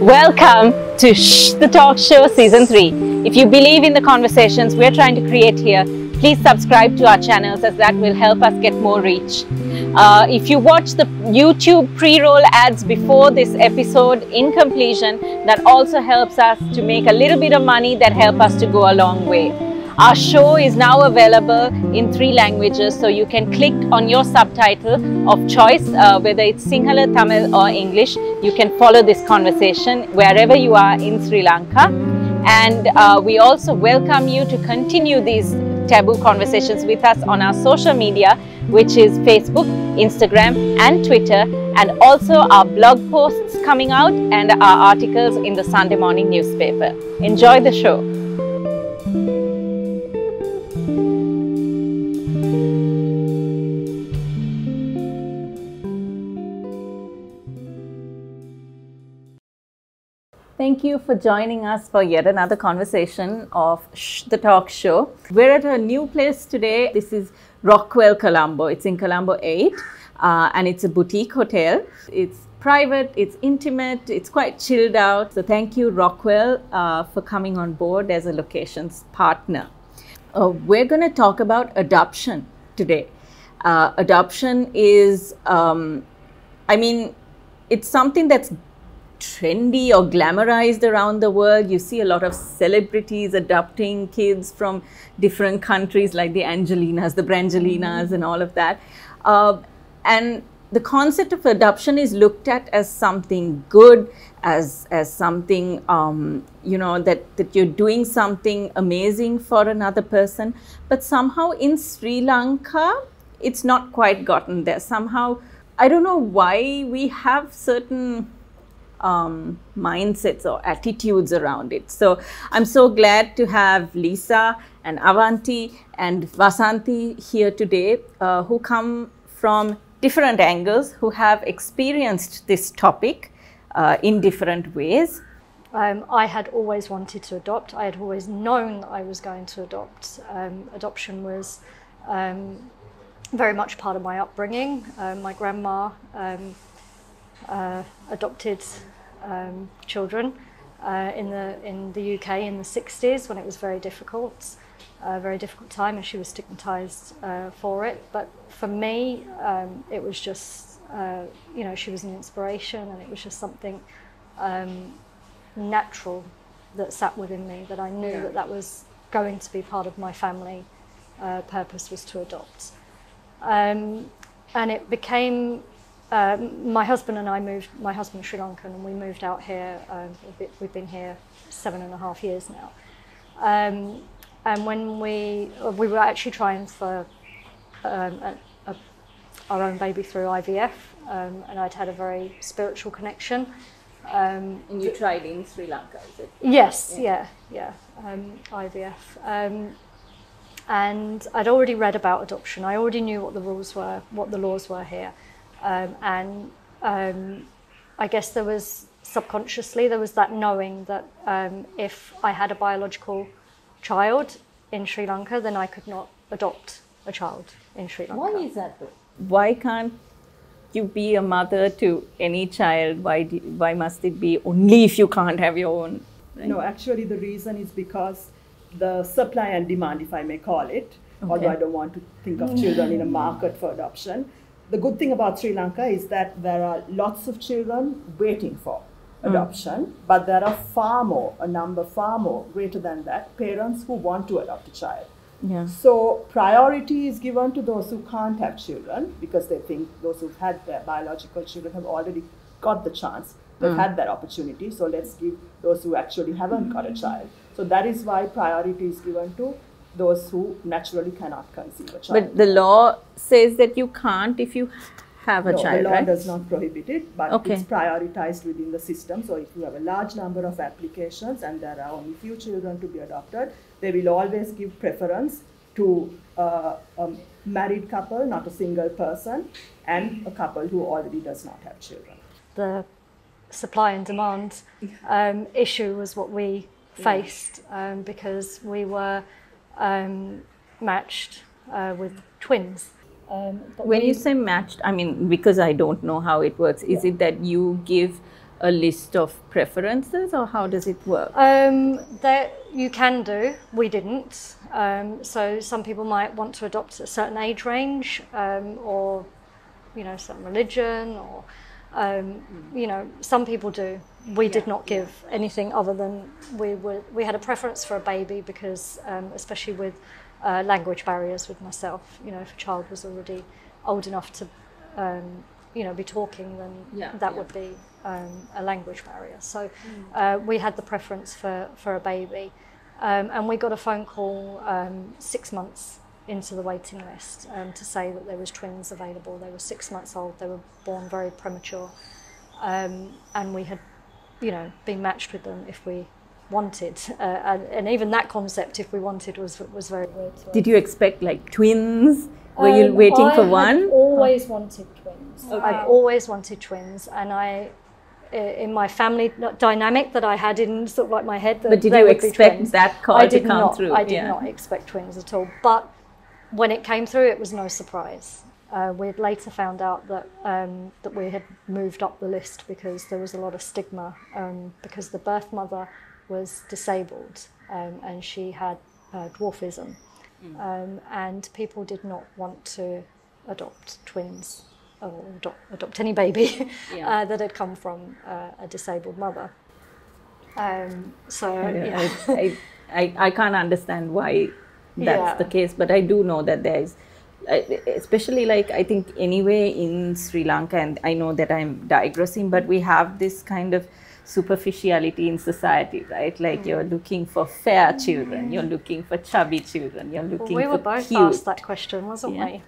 Welcome to Shh the Talk Show Season 3. If you believe in the conversations we're trying to create here, please subscribe to our channels as that will help us get more reach. If you watch the YouTube pre-roll ads before this episode in completion, that also helps us to make a little bit of money that help us to go a long way. Our show is now available in 3 languages, so you can click on your subtitle of choice, whether it's Sinhala, Tamil or English. You can follow this conversation wherever you are in Sri Lanka. And we also welcome you to continue these taboo conversations with us on our social media, which is Facebook, Instagram and Twitter, and also our blog posts coming out and our articles in the Sunday morning newspaper. Enjoy the show. Thank you for joining us for yet another conversation of Shh the Talk Show. We're at a new place today. This is Rockwell Colombo. It's in Colombo 8 and it's a boutique hotel. It's private, it's intimate, it's quite chilled out. So thank you, Rockwell, for coming on board as a locations partner. We're going to talk about adoption today. Adoption is, it's something that's trendy or glamorized around the world. You see a lot of celebrities adopting kids from different countries, like the Angelinas, the Brangelinas and all of that. And the concept of adoption is looked at as something good, as something, that you're doing something amazing for another person. But somehow in Sri Lanka, it's not quite gotten there. Somehow, I don't know why we have certain mindsets or attitudes around it. So I'm so glad to have Lisa and Avanti and Vasanthi here today, who come from different angles, who have experienced this topic in different ways. I had always wanted to adopt. I had always known that I was going to adopt. Adoption was very much part of my upbringing. My grandma adopted children in the UK in the 60s when it was very difficult time, and she was stigmatized for it. But for me, it was just, she was an inspiration, and it was just something natural that sat within me, that I knew that was going to be part of my family purpose, was to adopt. And it became, my husband and I moved, my husband's Sri Lankan, and we moved out here. We've been here 7.5 years now. And when we were actually trying for our own baby through IVF, and I'd had a very spiritual connection. And you tried in Sri Lanka, is it? Yes, yeah, IVF. And I'd already read about adoption. I already knew what the rules were, what the laws were here. I guess there was subconsciously, there was that knowing that if I had a biological child in Sri Lanka, then I could not adopt a child in Sri Lanka. Why is that? Why can't you be a mother to any child? Why must it be only if you can't have your own? Right? No, actually the reason is because the supply and demand, if I may call it, although I don't want to think of children in a market for adoption. The good thing about Sri Lanka is that there are lots of children waiting for adoption, but there are a number far more, greater than that, parents who want to adopt a child. Yeah. So priority is given to those who can't have children, because they think those who've had their biological children have already got the chance, they've had that opportunity, so let's give those who actually haven't got a child. So that is why priority is given to those who naturally cannot conceive a child. But the law says that you can't if you have a child, the law right? does not prohibit it, but it's prioritized within the system. So if you have a large number of applications and there are only few children to be adopted, they will always give preference to a married couple, not a single person, and a couple who already does not have children. The supply and demand issue was what we faced, because we were matched with twins. When you say matched, I mean, because I don't know how it works, is it that you give a list of preferences, or how does it work? That you can do. We didn't. So some people might want to adopt a certain age range, or certain religion, or some people do. We did not give anything other than we had a preference for a baby because, especially with language barriers with myself, if a child was already old enough to be talking, then that would be a language barrier. So we had the preference for a baby, and we got a phone call 6 months into the waiting list to say that there was twins available. They were 6 months old. They were born very premature, and we had been matched with them if we wanted, and even that concept, if we wanted, was very weird. Did you expect like twins? Were you waiting for one? I always wanted twins. Okay. I've always wanted twins, and in my family dynamic that I had in sort of like my head, but did you expect that call to come through? I did not expect twins at all. But when it came through, it was no surprise. We had later found out that that we had moved up the list because there was a lot of stigma, because the birth mother was disabled, and she had dwarfism, and people did not want to adopt twins or adopt any baby that had come from a disabled mother. I can't understand why that's the case, but I do know that there is, especially I think anyway in Sri Lanka, and I know that I'm digressing, but we have this kind of superficiality in society, right? You're looking for fair children, you're looking for chubby children, you're looking for we were both cute. asked that question, wasn't we?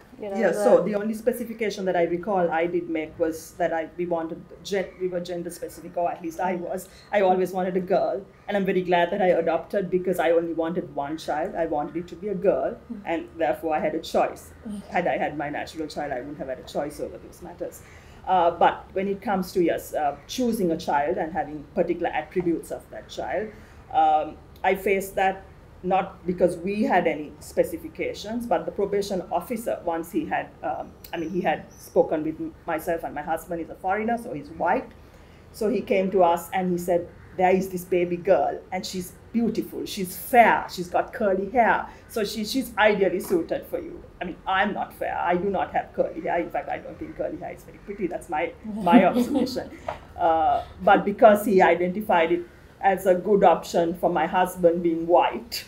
So the only specification that I recall I did make was that we were gender specific, or at least I was. I always wanted a girl, and I'm very glad that I adopted because I only wanted one child. I wanted it to be a girl, and therefore I had a choice. Had I had my natural child, I wouldn't have had a choice over those matters. But when it comes to choosing a child and having particular attributes of that child, I faced that not because we had any specifications, but the probation officer, once he had spoken with myself, and my husband is a foreigner, so he's white. So he came to us and he said, there is this baby girl and she's beautiful, she's fair, she's got curly hair, so she's ideally suited for you. I mean, I'm not fair, I do not have curly hair. In fact, I don't think curly hair is very pretty, that's my observation. But because he identified it as a good option for my husband being white,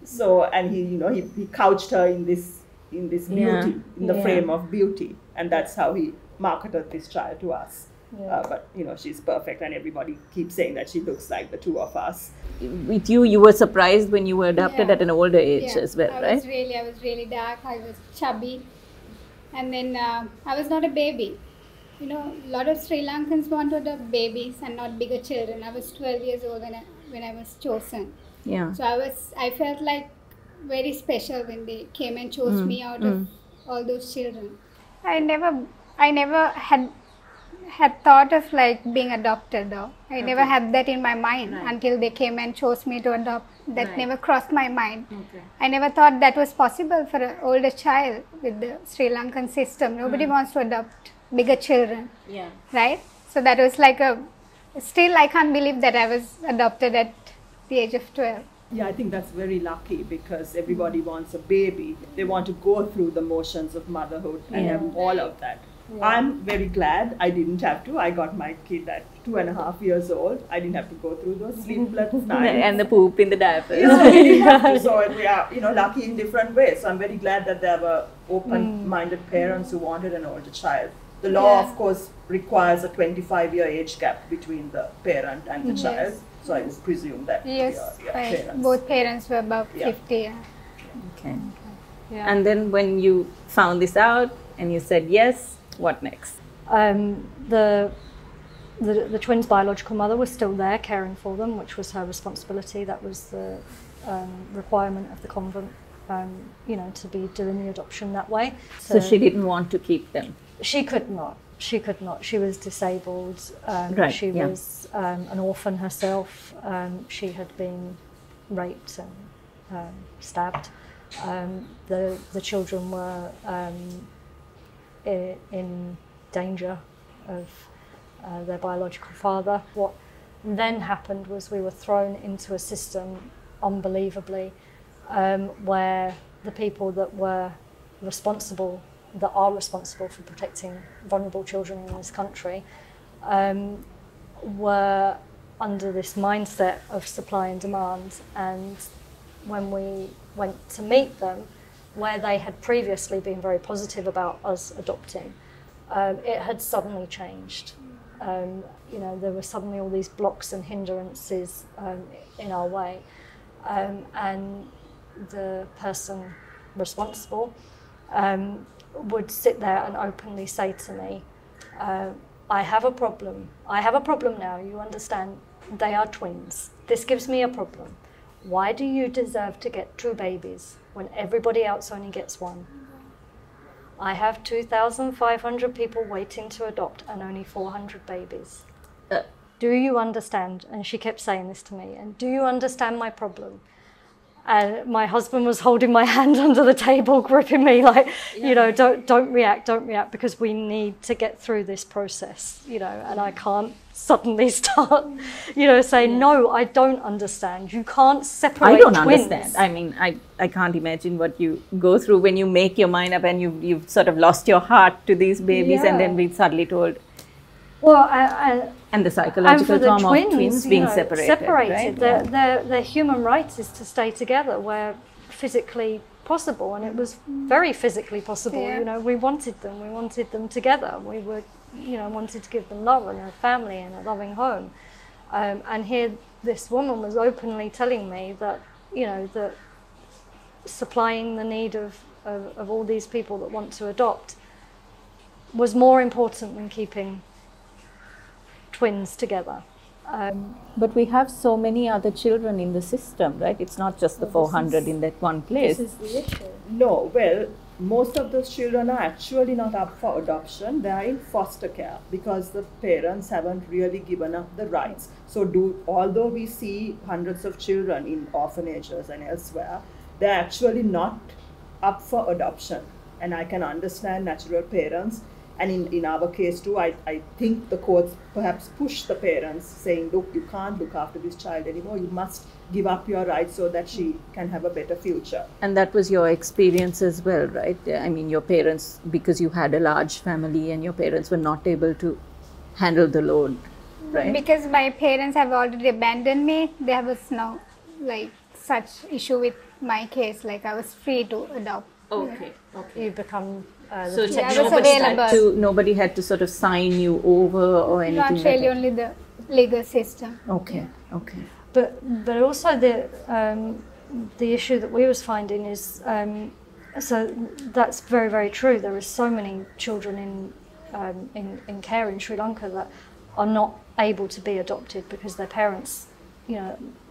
so, and he couched her in this beauty, in the frame of beauty, and that's how he marketed this child to us. But she's perfect, and everybody keeps saying that she looks like the two of us. With you were surprised when you were adopted at an older age as well, right? I was really dark, I was chubby, and then I was not a baby. A lot of Sri Lankans want to adopt babies and not bigger children. I was 12 years old when I was chosen. Yeah. So I felt like very special when they came and chose me out of all those children. I never had thought of being adopted though. I never had that in my mind until they came and chose me to adopt. That never crossed my mind. I never thought that was possible for an older child with the Sri Lankan system. Nobody wants to adopt bigger children. Yeah. Right? So that was still I can't believe that I was adopted at the age of 12. Yeah, I think that's very lucky because everybody wants a baby. They want to go through the motions of motherhood and have all of that. Yeah. I'm very glad I didn't have to. I got my kid at 2.5 years old. I didn't have to go through those sleepless nights. And the poop in the diapers. We didn't have to. So we are, lucky in different ways. So I'm very glad that there were open-minded parents who wanted an older child. The law, of course, requires a 25-year age gap between the parent and the child. So I would presume that parents. Both parents were above 50. Yeah. Okay. Yeah. And then when you found this out and you said yes, what next? The twins' biological mother was still there caring for them, which was her responsibility. That was the requirement of the convent, to be doing the adoption that way. So she didn't want to keep them? She could not. She was disabled. She was an orphan herself. She had been raped and stabbed. The children were in danger of their biological father. What then happened was we were thrown into a system, unbelievably, where the people that are responsible for protecting vulnerable children in this country were under this mindset of supply and demand. And when we went to meet them, where they had previously been very positive about us adopting, it had suddenly changed. There were suddenly all these blocks and hindrances in our way. And the person responsible would sit there and openly say to me, I have a problem. I have a problem now, you understand? They are twins. This gives me a problem. Why do you deserve to get 2 babies when everybody else only gets 1? I have 2,500 people waiting to adopt and only 400 babies. Do you understand? And she kept saying this to me. And do you understand my problem? And my husband was holding my hand under the table, gripping me like, don't react, because we need to get through this process, and I can't suddenly start, saying, no, I don't understand. You can't separate I don't twins. understand. I mean, I can't imagine what you go through when you make your mind up and you've sort of lost your heart to these babies and then being suddenly told. Well, and the psychological trauma twins, of twins being separated. Right? Their human right is to stay together where physically possible, and it was very physically possible. Yeah. We wanted them together. We were, wanted to give them love and a family and a loving home. And here, this woman was openly telling me that, that supplying the need of all these people that want to adopt was more important than keeping twins together. But we have so many other children in the system, right? It's not just the 400 in that one place. This is the issue. No, well, most of those children are actually not up for adoption. They are in foster care because the parents haven't really given up the rights. So although we see hundreds of children in orphanages and elsewhere, they're actually not up for adoption. And I can understand natural parents. And in our case too, I think the courts perhaps push the parents saying, look, you can't look after this child anymore. You must give up your rights so that she can have a better future. And that was your experience as well, right? I mean, your parents, because you had a large family and your parents were not able to handle the load, right? Because my parents have already abandoned me, there was no such issue with my case. I was free to adopt. Okay. You become so available. Nobody had to sort of sign you over or anything. Not really, only the legal system. Okay. But also the issue that we was finding is so that's very, very true. There are so many children in care in Sri Lanka that are not able to be adopted because their parents,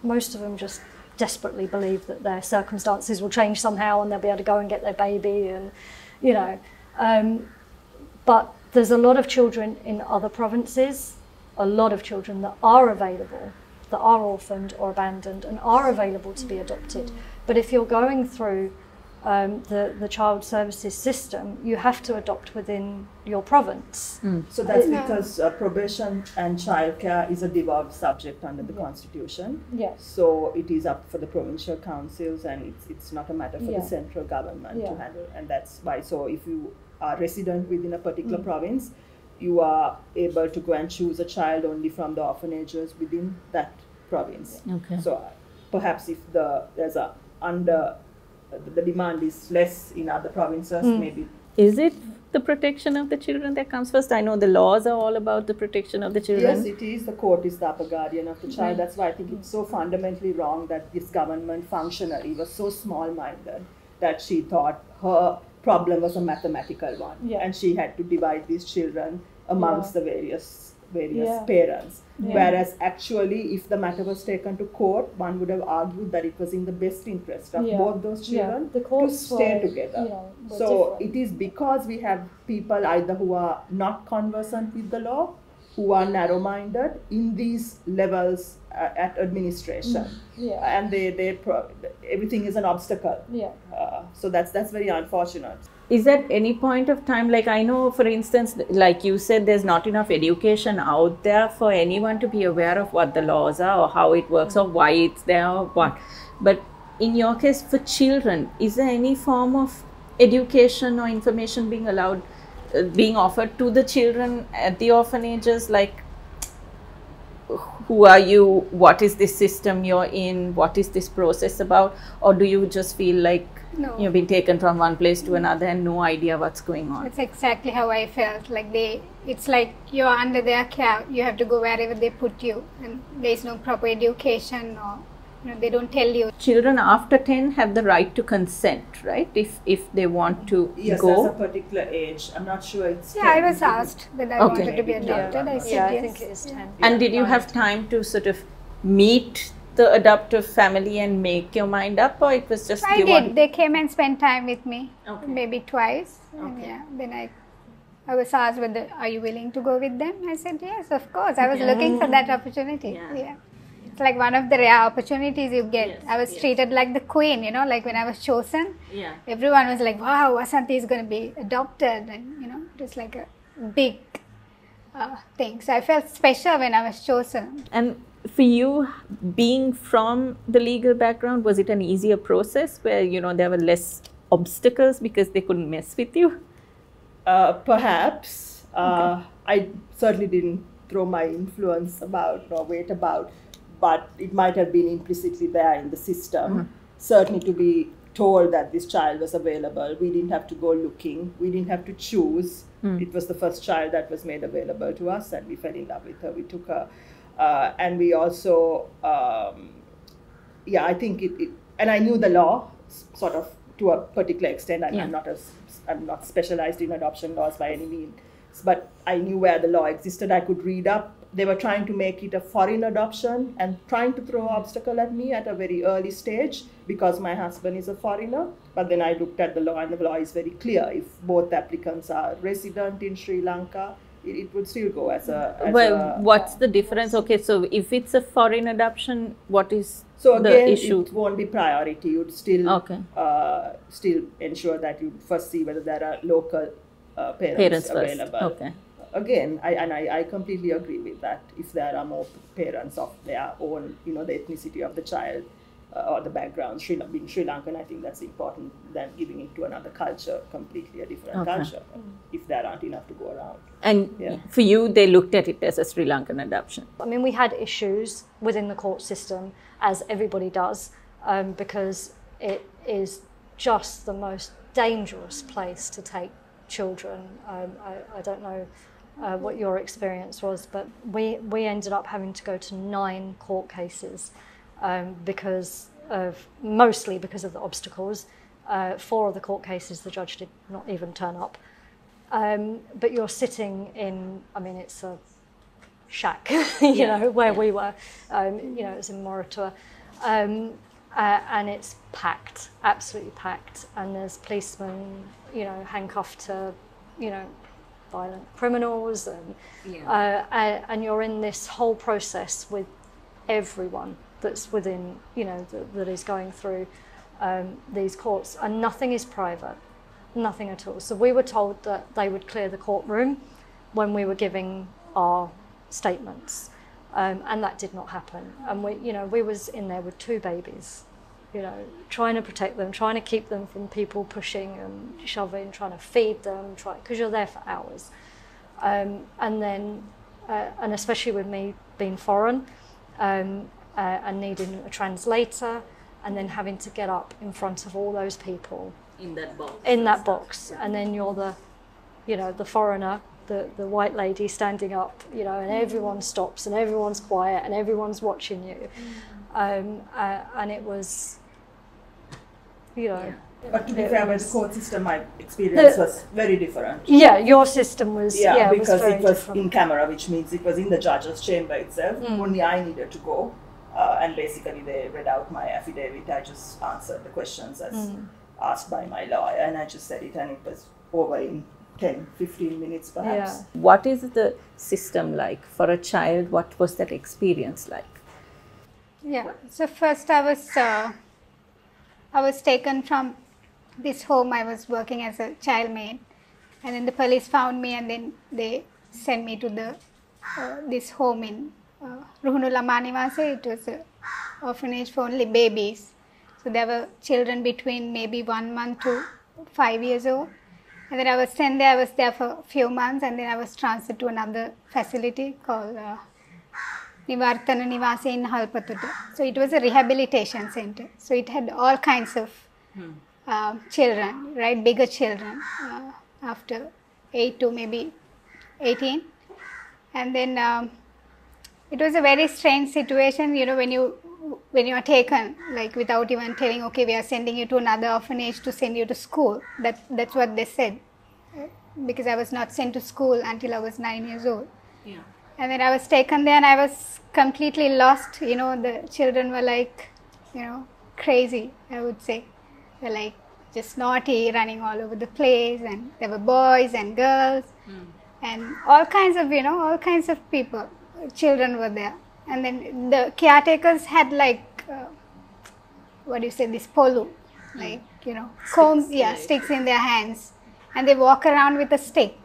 most of them just desperately believe that their circumstances will change somehow and they'll be able to go and get their baby, and but there's a lot of children in other provinces, a lot of children that are available, that are orphaned or abandoned and are available to be adopted. But if you're going through the child services system, you have to adopt within your province. So that's because probation and childcare is a devolved subject under the Constitution. Yes. So it is up for the provincial councils, and it's not a matter for the central government to handle. And that's why. So if you are resident within a particular province, you are able to go and choose a child only from the orphanages within that province. Okay. So perhaps if the demand is less in other provinces, maybe. Is it the protection of the children that comes first? I know the laws are all about the protection of the children. Yes, it is. The court is the upper guardian of the child. That's why I think it's so fundamentally wrong that this government functionary was so small-minded that she thought her problem was a mathematical one. And she had to divide these children amongst the various parents. Whereas actually, if the matter was taken to court, one would have argued that it was in the best interest of both those children to stay together. So it is because we have people either who are not conversant with the law, who are narrow-minded in these levels at administration, and everything is an obstacle. So that's very unfortunate. is at any point of time, like I know, for instance, like you said, there's not enough education out there for anyone to be aware of what the laws are or how it works or why it's there or what. But in your case, for children, is there any form of education or information being allowed, being offered to the children at the orphanages? Like, who are you? What is this system you're in? What is this process about? Or do you just feel like No. you've been taken from one place to another and no idea what's going on? It's exactly how I felt. Like it's like you're under their care. You have to go wherever they put you, and there's no proper education, or they don't tell you. Children after 10 have the right to consent, right? If they want to Yes, go. there's a particular age. I'm not sure it's. Yeah, 10. I was asked whether I Okay. wanted to be adopted. I said Yeah, yes. I think it is 10. And did you have time to sort of meet the adoptive family and make your mind up, or it was just I you did. want- They came and spent time with me, Okay. maybe twice. And Okay. yeah, then I was asked whether are you willing to go with them. I said yes, of course. I was looking for that opportunity. Yeah. It's like one of the rare opportunities you get. Yes, I was yes. treated like the queen, like when I was chosen. Yeah. Everyone was like, wow, Vasanthi is going to be adopted. And, it was like a big thing. So I felt special when I was chosen. And for you, being from the legal background, was it an easier process where, there were less obstacles because they couldn't mess with you? Perhaps. I certainly didn't throw my influence about or weight about, but it might have been implicitly there in the system. Certainly to be told that this child was available. We didn't have to go looking. We didn't have to choose. It was the first child that was made available to us, and we fell in love with her. We took her. And we also, I think and I knew the law sort of to a particular extent. I'm not specialized in adoption laws by any means, but I knew where the law existed. I could read up. They were trying to make it a foreign adoption and trying to throw an obstacle at me at a very early stage because my husband is a foreigner. But then I looked at the law, and the law is very clear. If both applicants are resident in Sri Lanka, it would still go as what's the difference? Okay, so if it's a foreign adoption, what is so again, the issue? It won't be priority. You'd still still ensure that you first see whether there are local parents available. First. Okay. Again, I completely agree with that. If there are more parents of their own, the ethnicity of the child or the background, being Sri Lankan, I think that's important than giving it to another culture, completely a different culture, if there aren't enough to go around. And for you, they looked at it as a Sri Lankan adoption. I mean, we had issues within the court system, as everybody does, because it is just the most dangerous place to take children. I don't know what your experience was, but we ended up having to go to 9 court cases mostly because of the obstacles. 4 of the court cases, the judge did not even turn up. But you're sitting in, it's a shack, where we were, it's in Moritua. And it's packed, absolutely packed. And there's policemen, handcuffed to, violent criminals. And you're in this whole process with everyone that's within, that is going through these courts. And nothing is private, nothing at all. So we were told that they would clear the courtroom when we were giving our statements. And that did not happen. And we was in there with 2 babies, trying to protect them, trying to keep them from people pushing and shoving, trying to feed them, because you're there for hours. And then, and especially with me being foreign and needing a translator, and then having to get up in front of all those people In that box. And then you're the foreigner, the white lady standing up, and everyone stops and everyone's quiet and everyone's watching you. And it was, But to be fair, with the court system, my experience was very different. Yeah, your system was, because very it was different. in camera, which means it was in the judge's chamber itself. Only I needed to go. And basically they read out my affidavit. I just answered the questions as asked by my lawyer, and I just said it, and it was over in 10-15 minutes perhaps. Yeah. What is the system like for a child? What was that experience like? Yeah. So first I was taken from this home I was working as a child maid, and then the police found me, and then they sent me to the this home in Ruhunu Lama Nivase. It was an orphanage for only babies. So there were children between maybe 1 month to 5 years old. And then I was sent there. I was there for a few months, and then I was transferred to another facility called Nivartana Nivase in Halpatutta. So it was a rehabilitation center. So it had all kinds of children, right? Bigger children after 8 to maybe 18. And then it was a very strange situation, you know, when you are taken, like without even telling, okay, we are sending you to another orphanage to send you to school. That's what they said, because I was not sent to school until I was 9 years old. Yeah. And then I was taken there, and I was completely lost. You know, the children were like, you know, crazy, I would say. They're like just naughty, running all over the place, and there were boys and girls, and all kinds of, you know, all kinds of people, children were there. And then the caretakers had like, what do you say, this polu, like, you know, combs, sticks in their hands, and they walk around with a stick.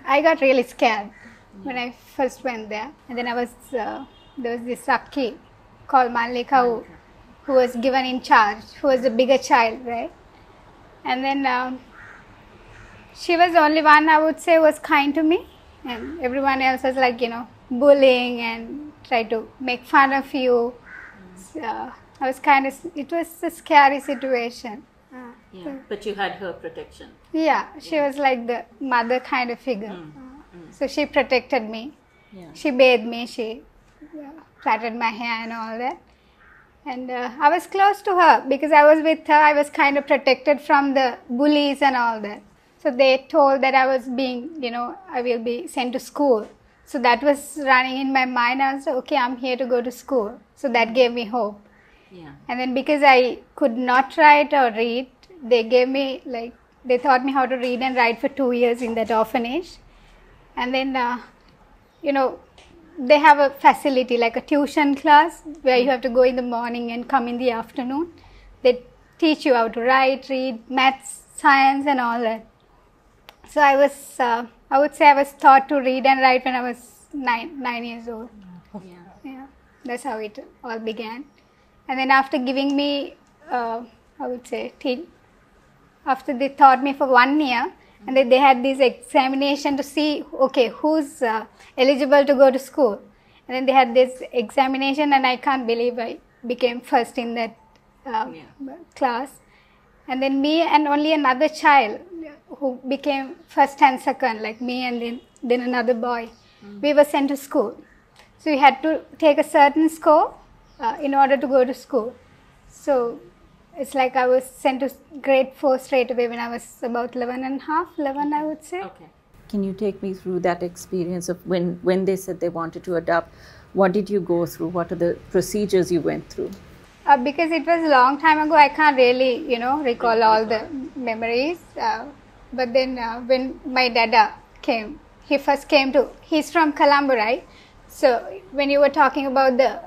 I got really scared when I first went there. And then there was this Rakhi called Mallika who was given in charge, who was a bigger child, right? And then she was the only one, I would say, was kind to me, and everyone else was like, you know, bullying and try to make fun of you. So I was it was a scary situation. But you had her protection. Yeah, she was like the mother kind of figure. So she protected me. Yeah. She bathed me, she plaited my hair and all that. And I was close to her because I was with her. I was kind of protected from the bullies and all that. So they told that I was being, you know, I will be sent to school. So that was running in my mind. I was like, okay, I'm here to go to school. So that gave me hope. Yeah. And then because I could not write or read, they gave me, like, they taught me how to read and write for 2 years in that orphanage. And then, you know, they have a facility like a tuition class where you have to go in the morning and come in the afternoon. They teach you how to write, read, maths, science and all that. So I would say I was taught to read and write when I was 9 years old. Yeah, that's how it all began. And then after giving me, I would say, after they taught me for 1 year, and then they had this examination to see, okay, who's eligible to go to school. And then they had this examination, and I can't believe I became first in that class. And then me and only another child who became first and second, like me and then another boy, we were sent to school. So we had to take a certain score in order to go to school. So it's like I was sent to grade 4 straight away when I was about 11 I would say. Okay. Can you take me through that experience of when they said they wanted to adopt? What did you go through? What are the procedures you went through? Because it was a long time ago, I can't really, you know, recall all the memories. But then when my dada came, he's from Colombo, right? So when you were talking about the,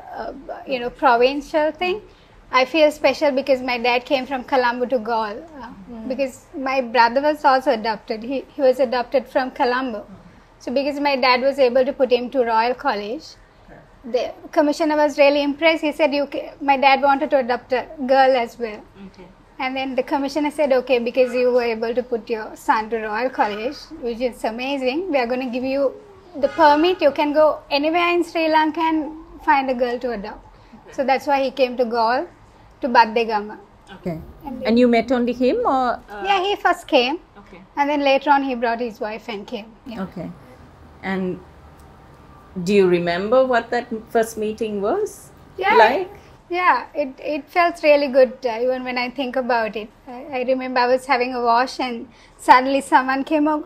you know, provincial thing, I feel special because my dad came from Colombo to Gaul. Because my brother was also adopted. He was adopted from Colombo. So because my dad was able to put him to Royal College, the commissioner was really impressed. He said, my dad wanted to adopt a girl as well. Okay. And then the commissioner said, okay, because you were able to put your son to Royal College, which is amazing, we are going to give you the permit. You can go anywhere in Sri Lanka and find a girl to adopt. Okay. So that's why he came to Gaul, to Baddegama. Okay. And you met only him or? Yeah, he first came. Okay. And then later on he brought his wife and came. Yeah. Okay. And do you remember what that first meeting was like? Yeah, it felt really good even when I think about it. I remember I was having a wash and suddenly someone came up,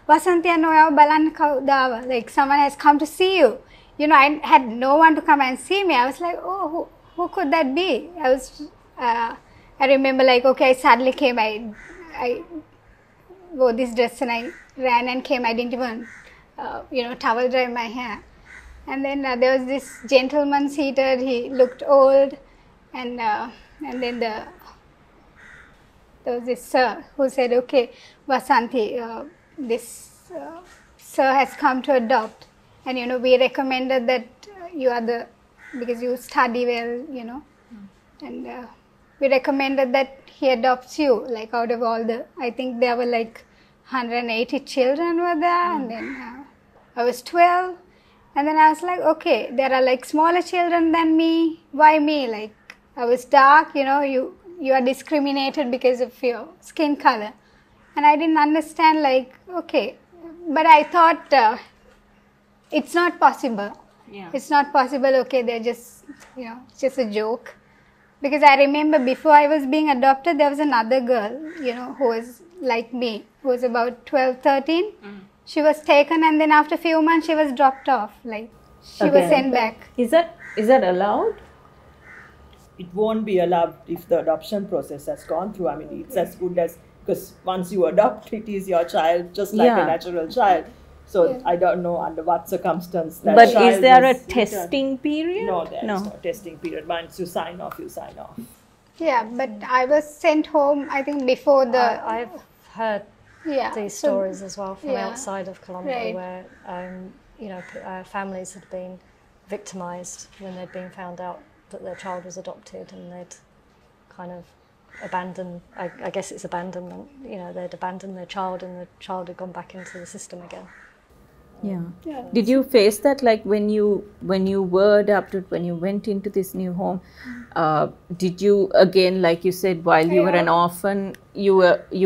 Vasantiya noya balanna kawuda, like someone has come to see you. You know, I had no one to come and see me. I was like, oh, who could that be? I remember like, okay, I suddenly came, I wore this dress and I ran and came. I didn't even, you know, towel dry my hair. And then there was this gentleman seated. He looked old, and then there was this sir who said, okay, Vasanthi, this sir has come to adopt, and we recommended that you are because you study well, and we recommended that he adopts you, like out of all I think there were like 180 children were there, and then I was 12, and then I was like, okay, there are like smaller children than me, why me? Like, I was dark, you are discriminated because of your skin color, and I didn't understand, like, okay, but I thought it's not possible. Yeah. It's not possible, okay, they're just, it's just a joke. Because I remember before I was being adopted, there was another girl, who was like me, who was about 12, 13. She was taken, and then after a few months, she was dropped off. Like, she was sent back. Is that allowed? It won't be allowed if the adoption process has gone through. I mean, it's as good as, because once you adopt, it is your child, just like a natural child. So I don't know under what circumstance that But child is there a was testing period? No, there is no testing period. Once you sign off, you sign off. Yeah, but I was sent home, I think, before I've heard these stories as well from outside of Colombo, where families had been victimised when they'd been found out that their child was adopted, and they'd kind of abandoned. I guess it's abandonment. They'd abandoned their child, and the child had gone back into the system again. Yeah. Did you face that, like when you were adopted, when you went into this new home? Did you, again, like you said, while you were an orphan, you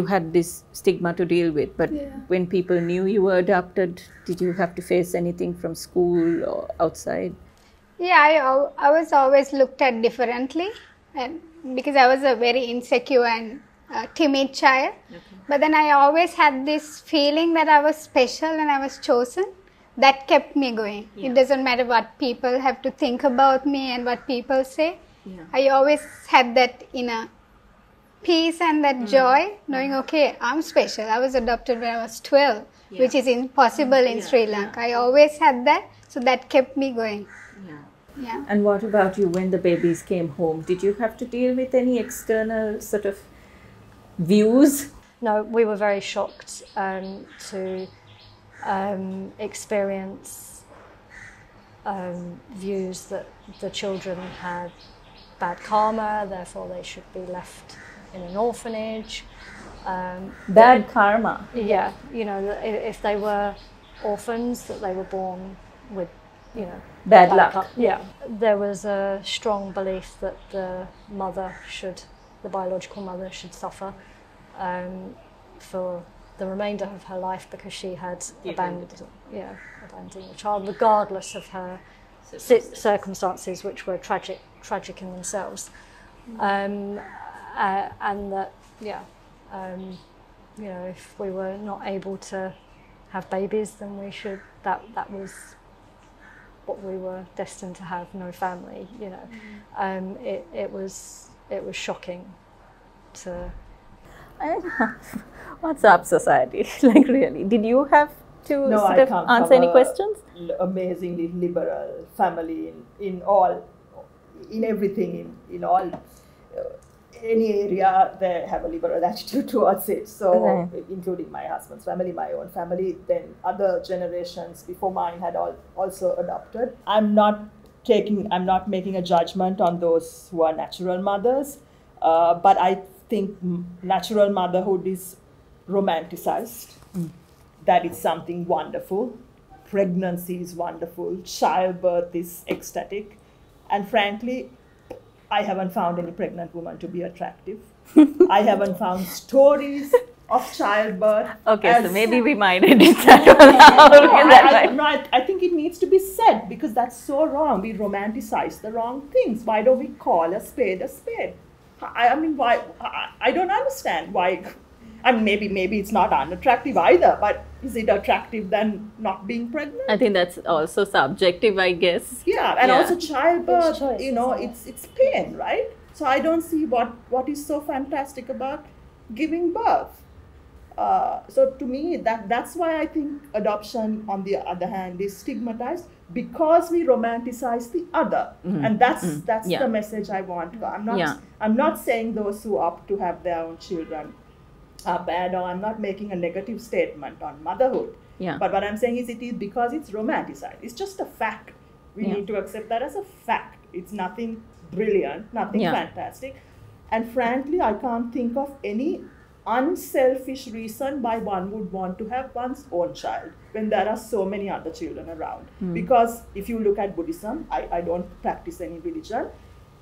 had this stigma to deal with? But when people knew you were adopted, did you have to face anything from school or outside? Yeah, I was always looked at differently, and because I was a very insecure and timid child. Okay. But then I always had this feeling that I was special and I was chosen. That kept me going. Yeah. It doesn't matter what people have to think about me and what people say. Yeah. I always had that inner peace and that joy, knowing, okay, I'm special. I was adopted when I was 12, which is impossible in Sri Lanka. I always had that, so that kept me going. Yeah. And what about you when the babies came home? Did you have to deal with any external sort of views? No, we were very shocked to experience views that the children had bad karma, therefore they should be left in an orphanage. Bad karma? Yeah, if they were orphans, that they were born with, bad luck. Yeah, there was a strong belief that the biological mother should suffer for the remainder of her life because she had abandoned the child, regardless of her circumstances, which were tragic in themselves, and that if we were not able to have babies, then we should. That was what we were destined to have, no family. It was shocking to. What's up, society? Like, really? Did you have to answer any questions? Amazingly liberal family in everything, in all any area they have a liberal attitude towards it. So, including my husband's family, my own family, then other generations before mine had also adopted. I'm not making a judgment on those who are natural mothers, but I think natural motherhood is romanticized. That is something wonderful. Pregnancy is wonderful. Childbirth is ecstatic. And frankly, I haven't found any pregnant woman to be attractive. I haven't found stories of childbirth. Okay, so maybe we might edit that one out. I think it needs to be said, because that's so wrong. We romanticize the wrong things. Why don't we call a spade a spade? I mean, why? I don't understand why. I mean, maybe it's not unattractive either, but is it attractive than not being pregnant? I think that's also subjective, I guess. Yeah, and also childbirth, it's pain, right? So I don't see what is so fantastic about giving birth. So to me, that's why I think adoption, on the other hand, is stigmatized, because we romanticize the other, and that's the message I want to. I'm not saying those who opt to have their own children are bad, or I'm not making a negative statement on motherhood. Yeah. But what I'm saying is, it is because it's romanticized. It's just a fact. We need to accept that as a fact. It's nothing brilliant, nothing fantastic. And frankly, I can't think of any unselfish reason why one would want to have one's own child when there are so many other children around. Because if you look at Buddhism, I don't practice any religion,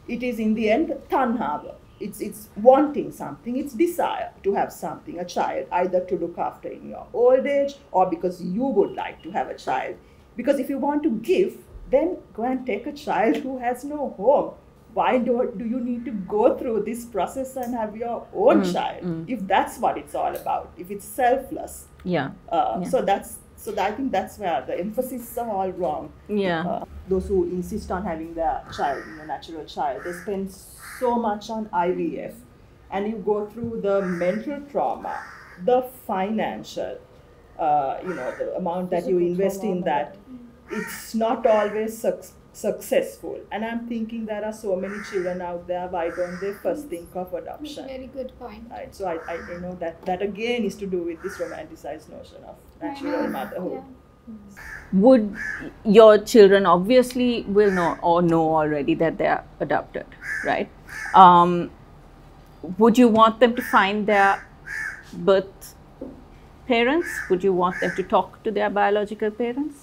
it is in the end tanha. It's wanting something, it's desire to have something, a child, either to look after in your old age or because you would like to have a child. Because if you want to give, then go and take a child who has no home. Why do you need to go through this process and have your own child, if that's what it's all about, if it's selfless? So I think that's where the emphasis are all wrong. Those who insist on having their child, natural child, they spend so much on IVF, and you go through the mental trauma, the financial, the amount that you invest in that. It's not always successful, and I'm thinking there are so many children out there. Why don't they first think of adoption? Very good point. Right. So I know that again is to do with this romanticized notion of natural motherhood. Would your children obviously will know already that they are adopted, right? Would you want them to find their birth parents? Would you want them to talk to their biological parents?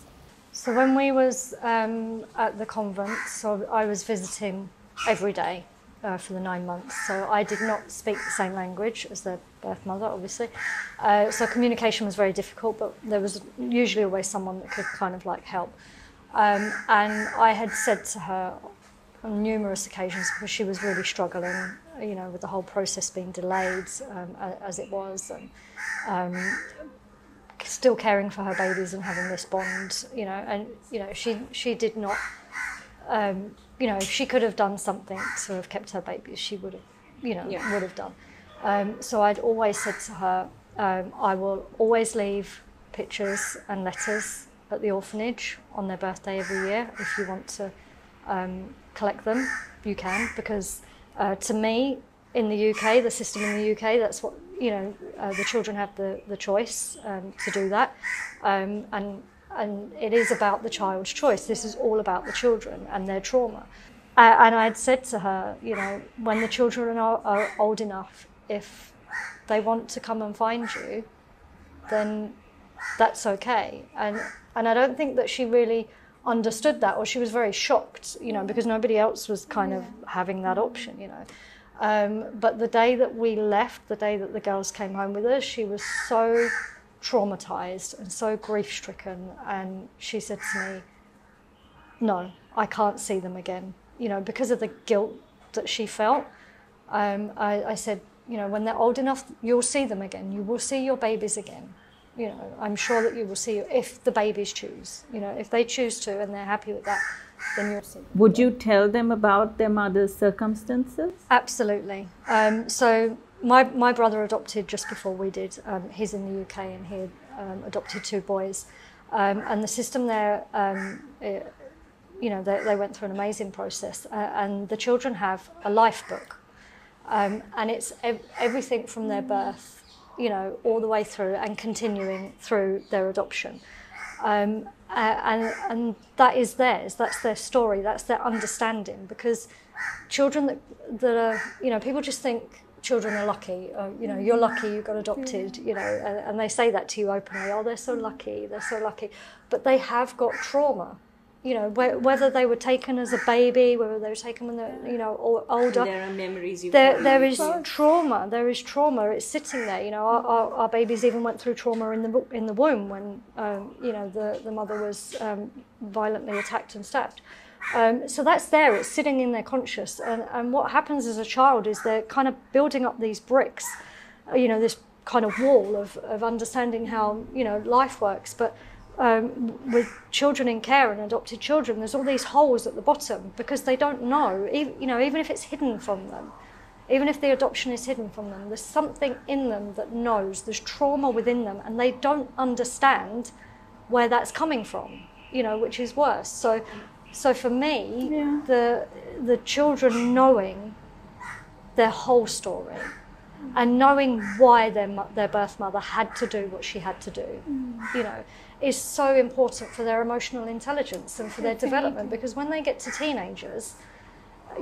So when we was at the convent, so I was visiting every day for the 9 months. So I did not speak the same language as their birth mother, obviously. So communication was very difficult, but there was usually always someone that could kind of like help. And I had said to her on numerous occasions, because she was really struggling, with the whole process being delayed as it was, and still caring for her babies and having this bond, she did not, if she could have done something to have kept her babies, she would have, would have done. So I'd always said to her, I will always leave pictures and letters at the orphanage on their birthday every year. If you want to collect them, you can, because to me, in the UK, the system in the UK, that's what, the children have the choice to do that, and it is about the child's choice. This is all about the children and their trauma. And I had said to her, when the children are old enough, if they want to come and find you, then that's okay. And I don't think that she really understood that, or she was very shocked, because nobody else was kind of having that option, But the day that we left, the day that the girls came home with us, she was so traumatized and so grief-stricken, and she said to me, no, I can't see them again, because of the guilt that she felt. I said, when they're old enough, you'll see them again. You will see your babies again. I'm sure that you will see, if the babies choose, if they choose to and they're happy with that, then you'll see them. Would you tell them about their mother's circumstances? Absolutely. So my brother adopted just before we did. He's in the UK, and he adopted 2 boys. And the system there, they went through an amazing process. And the children have a life book. And it's everything from their birth, all the way through and continuing through their adoption. And that is theirs, that's their story, that's their understanding, because children that are, people just think children are lucky, you're lucky you got adopted, and they say that to you openly, oh, they're so lucky, but they have got trauma. Whether they were taken as a baby, whether they were taken when they're, or older. There are memories. There is trauma. There is trauma. It's sitting there. Our babies even went through trauma in the womb when, the mother was violently attacked and stabbed. So that's there. It's sitting in their conscious. And what happens as a child is they're kind of building up these bricks, this kind of wall of understanding how life works, but. With children in care and adopted children, there's all these holes at the bottom because they don't know, even if it's hidden from them, even if the adoption is hidden from them, there's something in them that knows, there's trauma within them, and they don't understand where that's coming from, you know, which is worse. So for me, the children knowing their whole story and knowing why their birth mother had to do what she had to do, you know, is so important for their emotional intelligence and for their development, because when they get to teenagers,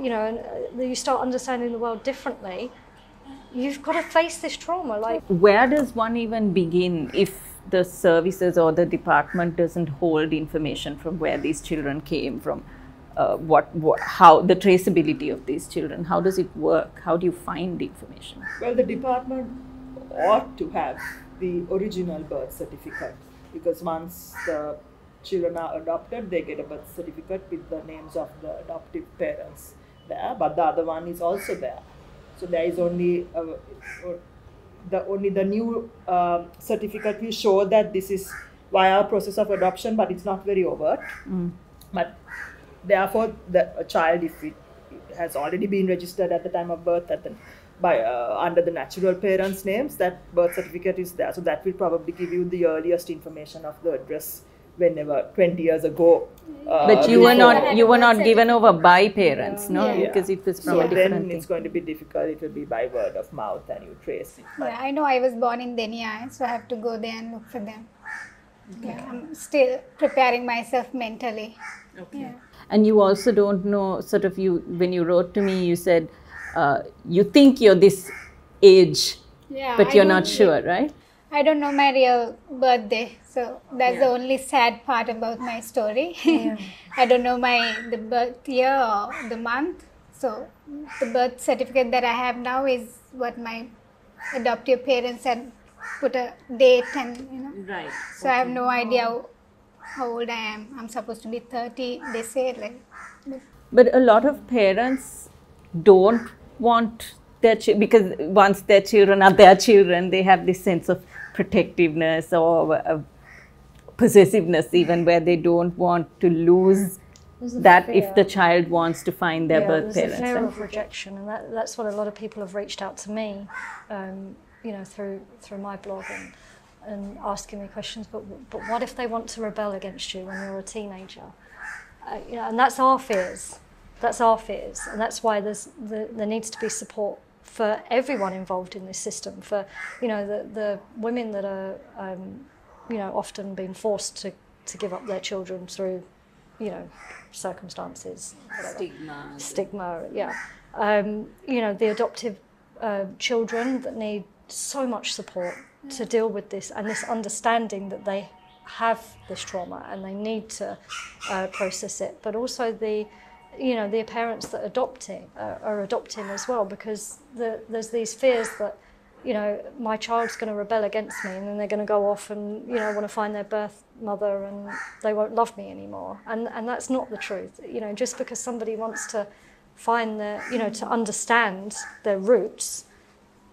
you know, and you start understanding the world differently, you've got to face this trauma. Like, where does one even begin if the services or the department doesn't hold information from where these children came from? How the traceability of these children, how does it work? How do you find the information? Well, the department ought to have the original birth certificate, because once the children are adopted, they get a birth certificate with the names of the adoptive parents there, but the other one is also there. So there is only the new certificate will show that this is via a process of adoption, but it's not very overt. But therefore, a child, if it has already been registered at the time of birth under the natural parents' names, that birth certificate is there. So that will probably give you the earliest information of the address whenever 20 years ago. But you were not given over by parents, no? Yeah. Because it was from So a different then thing. it's going to be difficult. It will be by word of mouth, and you trace it. Yeah, I know I was born in Denia, so I have to go there and look for them. Yeah, I'm still preparing myself mentally. Okay. Yeah. And you also don't know, sort of, when you wrote to me, you said you think you're this age, Yeah, but I you're don't not sure, right? I don't know my real birthday, so that's the only sad part about my story. I don't know the birth year or the month. So the birth certificate that I have now is what my adoptive parents had put a date and, you know. Right. So I have no idea how old I am. I'm supposed to be 30, they say, like. But a lot of parents don't want their because once their children are their children, they have this sense of protectiveness or possessiveness, even, where they don't want to lose that if the child wants to find their birth there's parents. a fear Right? of rejection, and that's what a lot of people have reached out to me, you know, through my blog and asking me questions. But what if they want to rebel against you when you're a teenager? You know, and that's our fears. That's our fears, and that's why there needs to be support for everyone involved in this system. For, you know, the women that are you know, often being forced to give up their children through, you know, circumstances, whatever. Stigma, yeah. You know, the adoptive children that need so much support to deal with this, and this understanding that they have this trauma and they need to process it, but also the parents that are adopting as well, because there's these fears that, you know, my child's going to rebel against me, and then they're going to go off and, you know, want to find their birth mother and they won't love me anymore. And that's not the truth. You know, just because somebody wants to find to understand their roots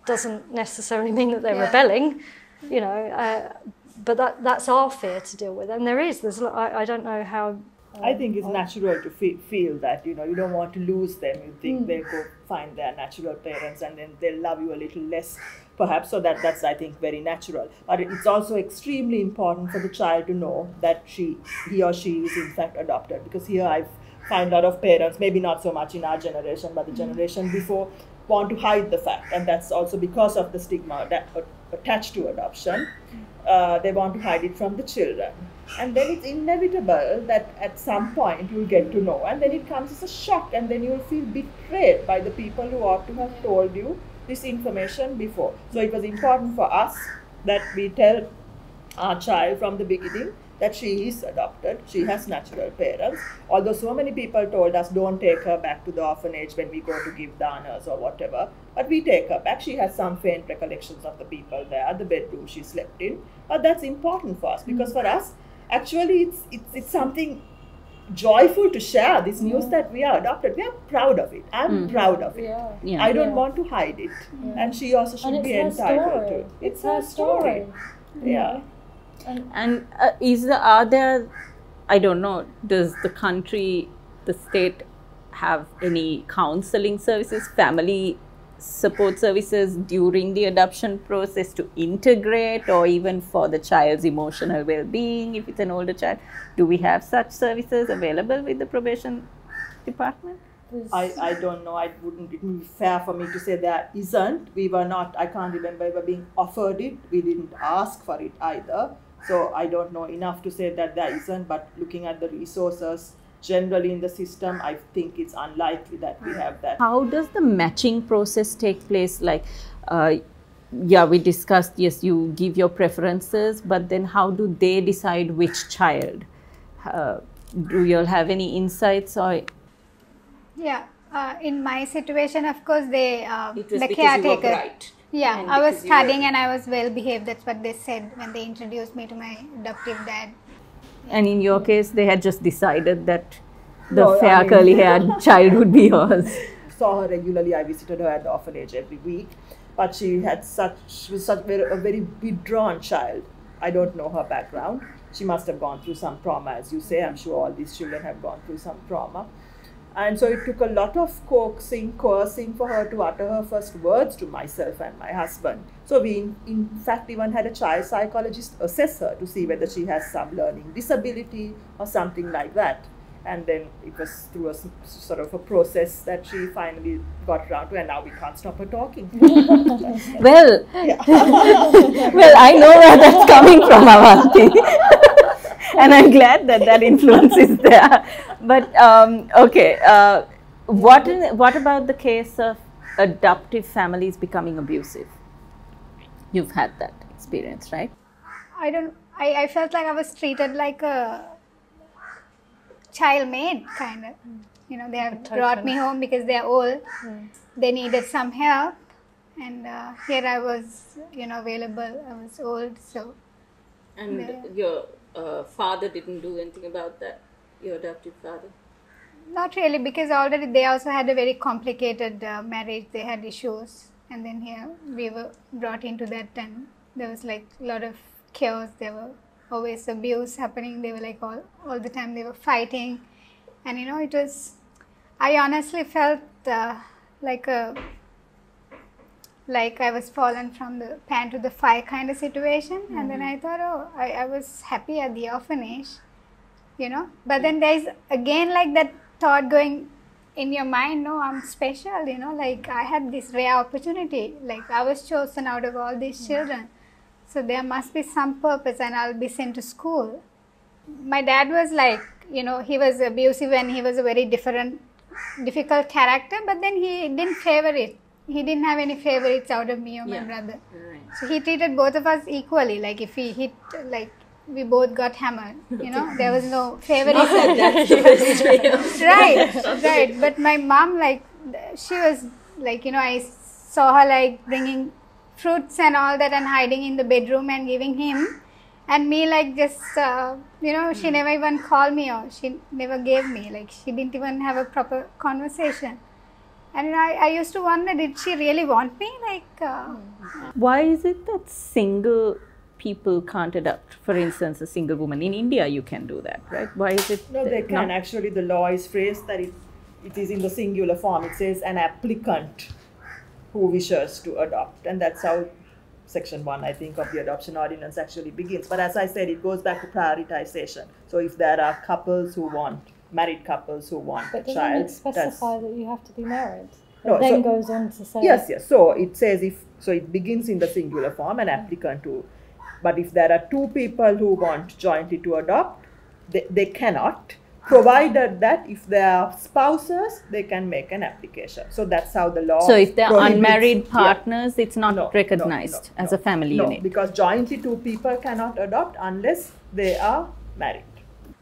doesn't necessarily mean that they're rebelling, you know, but that's our fear to deal with. And I don't know how... I think it's natural to feel that, you know, you don't want to lose them. You think they'll go find their natural parents and then they'll love you a little less, perhaps. So that's, I think, very natural. But it's also extremely important for the child to know that he or she is in fact adopted. Because here I find a lot of parents, maybe not so much in our generation, but the generation before, want to hide the fact. And that's also because of the stigma that attached to adoption. They want to hide it from the children. And then it's inevitable that at some point you'll get to know, and then it comes as a shock, and then you'll feel betrayed by the people who ought to have told you this information before. So it was important for us that we tell our child from the beginning that she is adopted, she has natural parents. Although so many people told us, don't take her back to the orphanage when we go to give danas or whatever, but we take her back. She has some faint recollections of the people there, the bedroom she slept in. But that's important for us, because for us, actually, it's something joyful to share this news that we are adopted. We are proud of it. I'm proud of it. Yeah. I don't want to hide it. And she also should be entitled to it. It's her story. Yeah. And are there, I don't know, does the state have any counseling services, family support services during the adoption process to integrate, or even for the child's emotional well-being if it's an older child? Do we have such services available with the probation department? I don't know. It wouldn't be fair for me to say there isn't. We were not, I can't remember ever being offered it. We didn't ask for it either. So I don't know enough to say that there isn't, but looking at the resources generally in the system, I think it's unlikely that we have that. How does the matching process take place? Like, yeah, we discussed, yes, you give your preferences, but then how do they decide which child? Do you all have any insights? Or Yeah, in my situation, of course, the caretaker. caretaker. Yeah, I was studying and I was well behaved. That's what they said when they introduced me to my adoptive dad. And in your case, they had just decided that the fair curly-haired child would be yours. Saw her regularly. I visited her at the orphanage every week, but she was a very withdrawn child. I don't know her background. She must have gone through some trauma, as you say. I'm sure all these children have gone through some trauma. And so it took a lot of coaxing, coercing for her to utter her first words to myself and my husband. So we, in fact, even had a child psychologist assess her to see whether she has some learning disability or something like that. And then it was through a sort of a process that she finally got around to, and now we can't stop her talking. Well, well, I know where that's coming from, Avanti. And I'm glad that that influence is there. But, okay, what about the case of adoptive families becoming abusive? You've had that experience, right? I felt like I was treated like a child maid, kind of. You know, they have brought me home because they're old. They needed some help. And here I was, you know, available. I was old, so. And your father didn't do anything about that, your adoptive father? Not really, because already they also had a very complicated marriage. They had issues. And then here we were brought into that, and there was like a lot of chaos. There were always abuse happening. They were like all the time they were fighting. And you know, it was, I honestly felt like I was fallen from the pan to the fire kind of situation. And then I thought, oh, I was happy at the orphanage, you know. But then there's again like that thought going in your mind, no, I'm special, you know, like I had this rare opportunity, like I was chosen out of all these children. So there must be some purpose and I'll be sent to school. My dad was like, you know, he was abusive and he was a very difficult character, but then he didn't favor it. He didn't have any favorites out of me or my brother. Right. So he treated both of us equally. Like if he hit, like we both got hammered, you know, there was no favoritism. Right. But my mom, like, she was like, you know, I saw her like bringing fruits and all that and hiding in the bedroom and giving him, and me like just you know, she never even called me or she never gave me, like she didn't even have a proper conversation. And I used to wonder, did she really want me? Like why is it that single people can't adopt? For instance, a single woman in India, you can do that, right? Why is it? No, they can. Actually, the law is phrased that it is in the singular form. It says an applicant who wishes to adopt, and that's how section 1, I think, of the adoption ordinance actually begins. But as I said, it goes back to prioritization. So if there are couples who want, married couples who want a child, doesn't it specify that you have to be married? It No, then goes on to say yes. So it says it begins in the singular form, an applicant who. But if there are two people who want jointly to adopt, they cannot, provided that if they are spouses, they can make an application. So that's how the law. So if they're prohibits, unmarried partners, it's not recognized as a family unit. Because jointly two people cannot adopt unless they are married.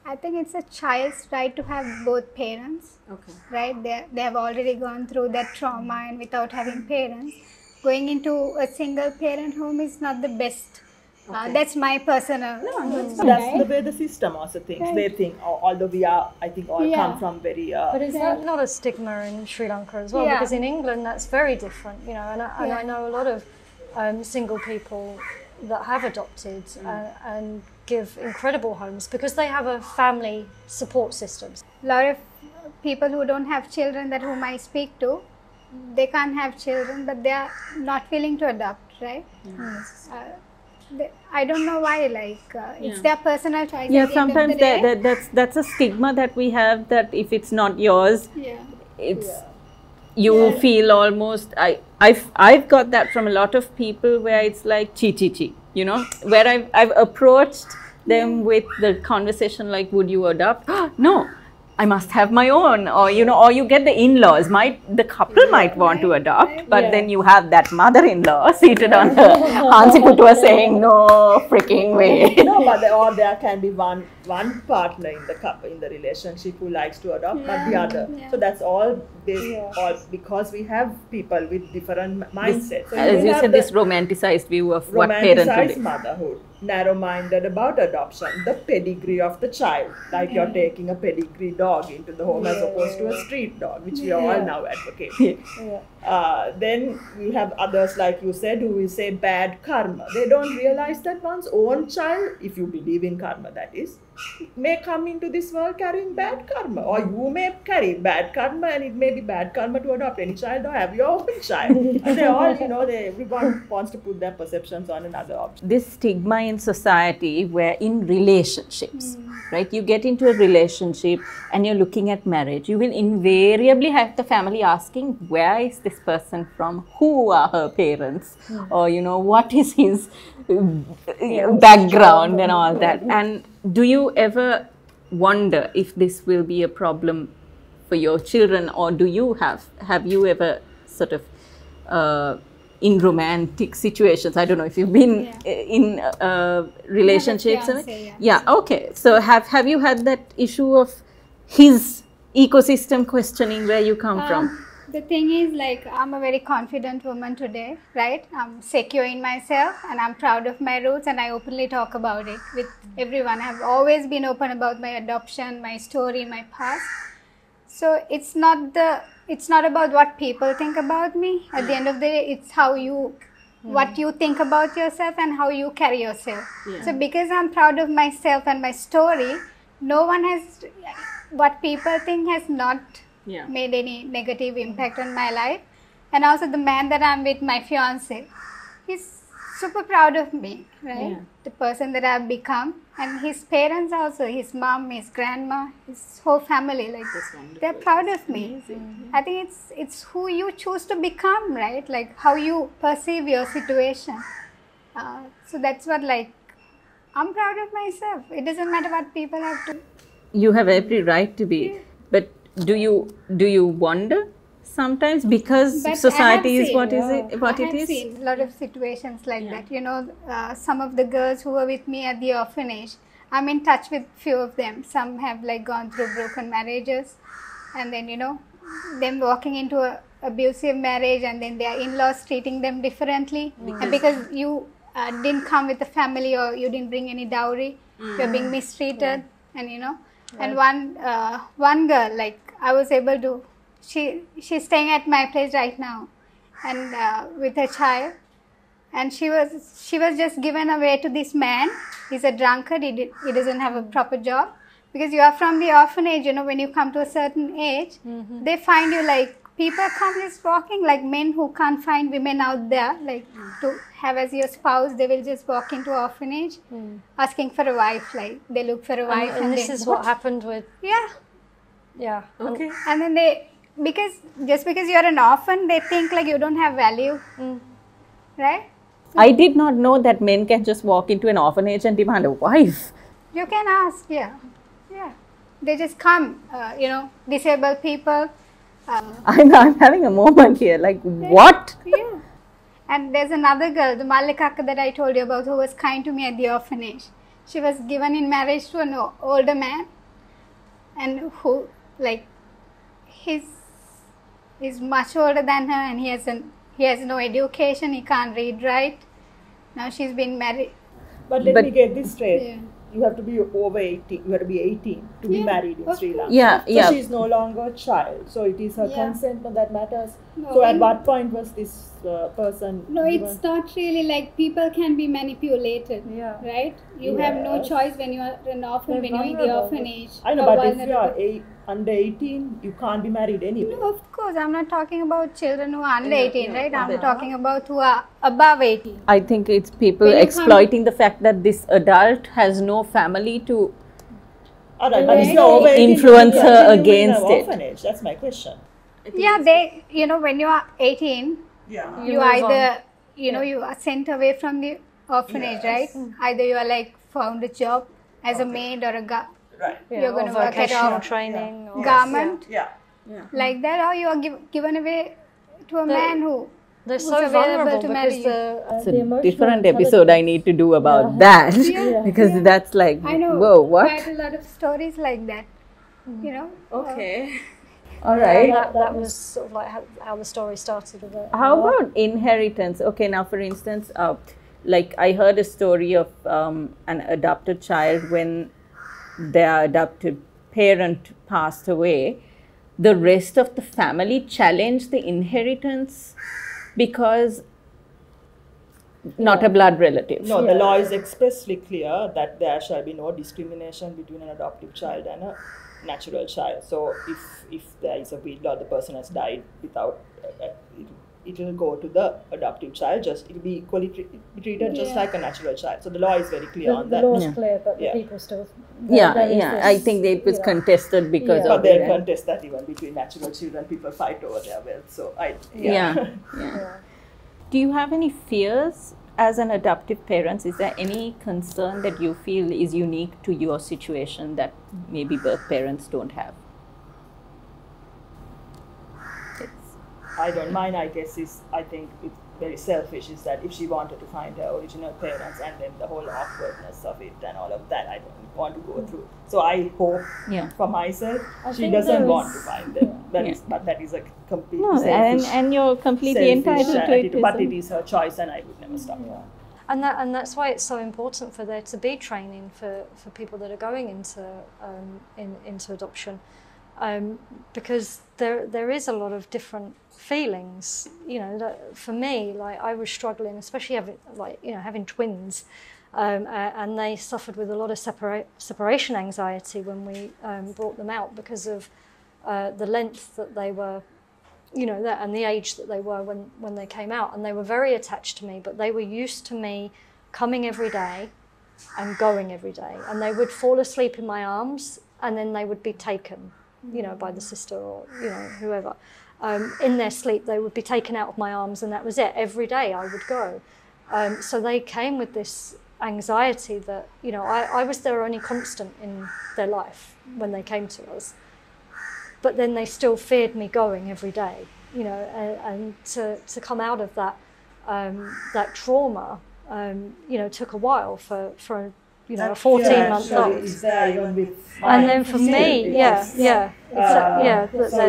I think it's a child's right to have both parents. Okay. Right? They have already gone through that trauma, and without having parents, going into a single parent home is not the best. That's my personal. That's the way the system also thinks. Right. They think, although we are, I think, all come from very. But is that not a stigma in Sri Lanka as well? Because in England, that's very different, you know. And I know a lot of single people that have adopted and give incredible homes because they have a family support system. A lot of people who don't have children that whom I speak to, they can't have children, but they are not willing to adopt, right? I don't know why, like, it's their personal choice. Yeah, at the end of sometimes the day. that's a stigma that we have, that if it's not yours, Yeah. it's you feel almost, I've got that from a lot of people where it's like chi, you know, where I've approached them with the conversation like, would you adopt? No, I must have my own, or you know, or you get the in-laws, the couple might want to adopt, but then you have that mother-in-law seated on her Hansi Putwa saying, no freaking way. No, but there can be one partner in the couple, in the relationship, who likes to adopt, but the other. So that's all because we have people with different mindsets. So as you said, this romanticized view of what parenthood is. Motherhood, narrow-minded about adoption, the pedigree of the child, like you're taking a pedigree dog into the home as opposed to a street dog, which we all now advocate. Then you have others, like you said, who will say bad karma. They don't realize that one's own child, if you believe in karma, that is, may come into this world carrying bad karma, or you may carry bad karma, and it may be bad karma to adopt any child or have your own child. And they all, you know, everyone wants to put their perceptions on another object. This stigma in society, where in relationships, right, you get into a relationship and you're looking at marriage, you will invariably have the family asking, where is this person from, who are her parents, or you know, what is his background and all that. And do you ever wonder if this will be a problem for your children, or do you have you ever sort of in romantic situations, I don't know if you've been in relationships? Okay, so have you had that issue of his ecosystem questioning where you come from? The thing is, like, I'm a very confident woman today, right? I'm secure in myself and I'm proud of my roots, and I openly talk about it with everyone. I've always been open about my adoption, my story, my past. So it's not about what people think about me. At the end of the day, it's how what you think about yourself and how you carry yourself. So because I'm proud of myself and my story, what people think has not made any negative impact on my life. And also the man that I'm with, my fiance, he's super proud of me, right? The person that I've become. And his parents also, his mom, his grandma, his whole family, like, they're proud of me. I think it's who you choose to become, right? Like how you perceive your situation. So that's what, like, I'm proud of myself. It doesn't matter what people have to. You have every right to be, but do you wonder sometimes, because society is what it is? I have seen a lot of situations like that. You know, some of the girls who were with me at the orphanage, I'm in touch with few of them. Some have like gone through broken marriages, and then, you know, them walking into a abusive marriage, and then their in-laws treating them differently, and because you didn't come with a family or you didn't bring any dowry, you're being mistreated, and you know. And one girl, like, I was able to, she's staying at my place right now, and with her child, and she was just given away to this man. He's a drunkard. He doesn't have a proper job, because you are from the orphanage. You know, when you come to a certain age, they find you, like, people come just walking, like men who can't find women out there, like to have as your spouse. They will just walk into orphanage asking for a wife. Like, they look for a wife, and this is what happened with Okay. And then because you're an orphan, they think like you don't have value, right? I did not know that men can just walk into an orphanage and demand a wife. You can ask, they just come, you know, disabled people. I'm having a moment here, like, what? Yeah. And there's another girl, the Malika that I told you about, who was kind to me at the orphanage. She was given in marriage to an older man, and who, like, he's much older than her, and he has no education. He can't read, write. Now she's been married. But let me get this straight. You have to be over 18. You have to be 18 to be married in Sri Lanka. So she's no longer a child. So it is her consent that matters. No, so at what point was this person? No, it's not really, like, people can be manipulated, right? You have no choice when you are an orphan, when you're in the orphanage. I know, but if you are under 18, you can't be married anyway. No, of course, I'm not talking about children who are under 18, right? I'm talking about who are above 18. I think it's people When you exploiting the fact that this adult has no family to All right, but if you're over 18, influence you her continue in against an it. orphanage. That's my question. Yeah, they, when you are 18, Yeah. you move either, you are sent away from the orphanage, right? Either you are like found a job as a maid or a Right. you're going to work at vocational a training. Or, garment Yeah. like that, or you are given away to a man who They're who's so available vulnerable to because marry you. the It's a emotional different episode I need to do about that because that's like, I know whoa, what? quite a lot of stories like that, Okay. All right. that was sort of like how the story started with it. How about inheritance? Okay, now for instance, like I heard a story of an adopted child when their adopted parent passed away. The rest of the family challenged the inheritance because not a blood relative. No, the law is expressly clear that there shall be no discrimination between an adoptive child and a natural child. So if there is a will or the person has died without, it will go to the adoptive child. It will be equally treated just like a natural child. So the law is very clear on The that. law's clear, but the Yeah. people still. I think it was contested because But of they'll it. contest that even between natural children. People fight over their wealth. So Yeah. Do you have any fears as an adoptive parent? Is there any concern that you feel is unique to your situation that maybe birth parents don't have? I don't mind. I guess I think it's very selfish. Is that if she wanted to find her original parents and then the whole awkwardness of it and all of that, I don't want to go through. So I hope for myself she think doesn't there want is- to find them. But that is a complete No, selfish, and you're completely selfish entitled to attitude. it. But isn't it is her choice, and I would never stop her. And that's why it's so important for there to be training for people that are going into adoption, because there is a lot of different feelings. For me, like I was struggling, especially having twins, and they suffered with a lot of separation anxiety when we brought them out because of the length that they were. And the age that they were when they came out, and they were very attached to me, but they were used to me coming every day and going every day, and they would fall asleep in my arms and then they would be taken, by the sister or, whoever. In their sleep, they would be taken out of my arms, and that was it. Every day I would go. So they came with this anxiety that, I was their only constant in their life when they came to us. But then they still feared me going every day, and to come out of that trauma, took a while for a 14-month Actually, is there even with and then for me, so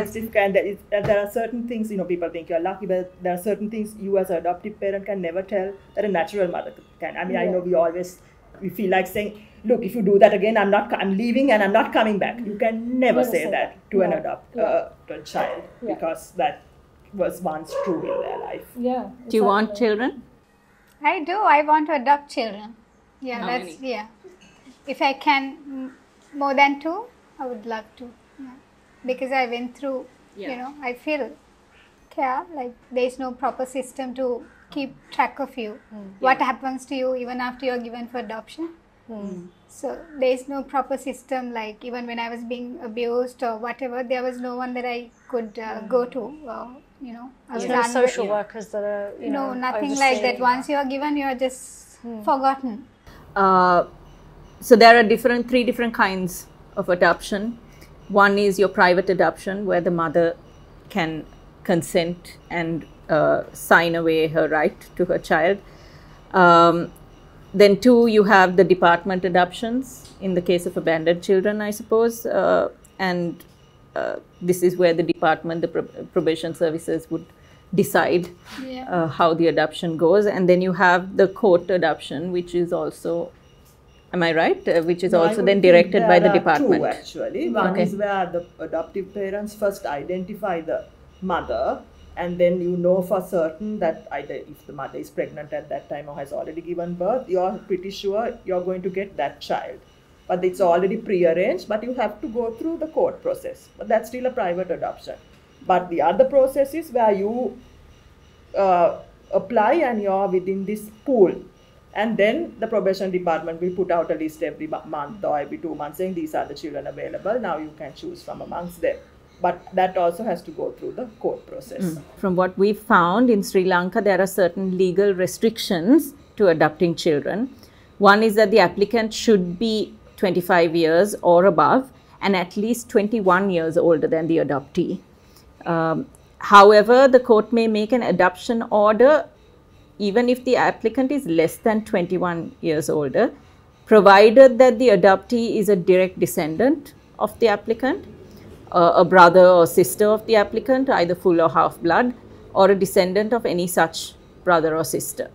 it's different. There are certain things, people think you're lucky, but there are certain things you as an adoptive parent can never tell that a natural mother can. I mean, I know we feel like saying, look, if you do that again, I'm leaving and I'm not coming back. You can never say that to an adopted child because that was once true in their life. Yeah. Do you want children? I do. I want to adopt children. Yeah, How that's many? If I can more than 2, I would love to. Yeah. Because I went through, I feel like there's no proper system to keep track of you. What happens to you even after you're given for adoption. So there's no proper system, like even when I was being abused or whatever, there was no one that I could go to. I was There's no social workers that are, no, nothing like that. Once you're given, you're just forgotten. So there are 3 different kinds of adoption. One is your private adoption, where the mother can consent and sign away her right to her child. Then 2, you have the department adoptions in the case of abandoned children, I suppose. And this is where the department, the probation services would decide how the adoption goes. And then you have the court adoption, which is also, am I right? Which is also then directed by the department. There are 2 actually. One is where the adoptive parents first identify the mother, and then for certain that either if the mother is pregnant at that time or has already given birth, you're pretty sure you're going to get that child. but it's already pre-arranged, but you have to go through the court process. But that's still a private adoption. But the other process is where you apply and you're within this pool. And then the probation department will put out a list every month or every 2 months saying these are the children available. Now you can choose from amongst them. But that also has to go through the court process. From what we've found in Sri Lanka, there are certain legal restrictions to adopting children. One is that the applicant should be 25 years or above and at least 21 years older than the adoptee. However, the court may make an adoption order even if the applicant is less than 21 years older, provided that the adoptee is a direct descendant of the applicant, a brother or sister of the applicant, either full or half blood, or a descendant of any such brother or sister.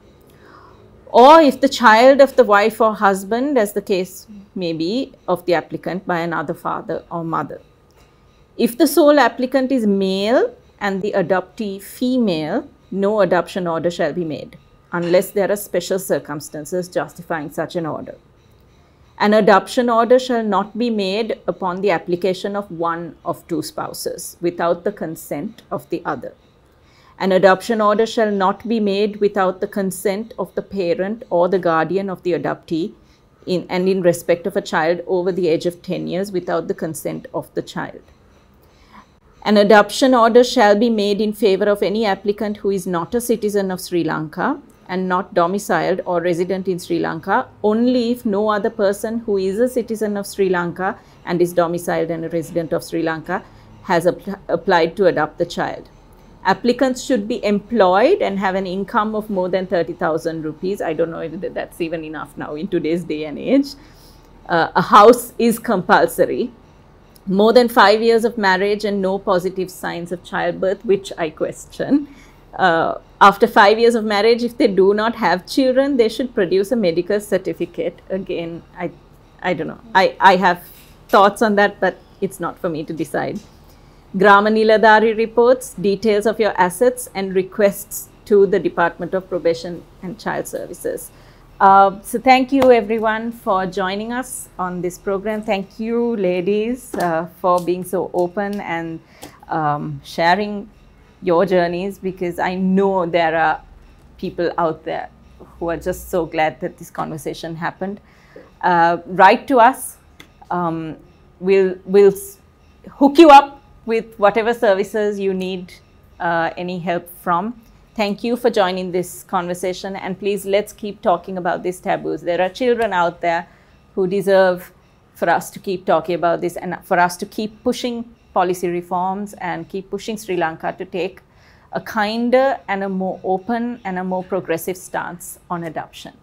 Or if the child of the wife or husband, as the case may be, of the applicant by another father or mother. If the sole applicant is male and the adoptee female, no adoption order shall be made unless there are special circumstances justifying such an order. An adoption order shall not be made upon the application of one of two spouses without the consent of the other. An adoption order shall not be made without the consent of the parent or the guardian of the adoptee and in respect of a child over the age of 10 years without the consent of the child. An adoption order shall be made in favor of any applicant who is not a citizen of Sri Lanka and not domiciled or resident in Sri Lanka, only if no other person who is a citizen of Sri Lanka and is domiciled and a resident of Sri Lanka has applied to adopt the child. Applicants should be employed and have an income of more than 30,000 rupees. I don't know if that's even enough now in today's day and age. A house is compulsory. More than 5 years of marriage and no positive signs of childbirth, which I question. After 5 years of marriage, if they do not have children, they should produce a medical certificate. Again, I don't know. I have thoughts on that, but it's not for me to decide. Grama Niladhari reports, details of your assets and requests to the Department of Probation and Child Services. So thank you everyone for joining us on this program. Thank you ladies for being so open and sharing your journeys, because I know there are people out there who are just so glad that this conversation happened. Write to us. We'll hook you up with whatever services you need any help from. Thank you for joining this conversation, and please let's keep talking about these taboos. There are children out there who deserve for us to keep talking about this and for us to keep pushing policy reforms and keep pushing Sri Lanka to take a kinder and a more open and a more progressive stance on adoption.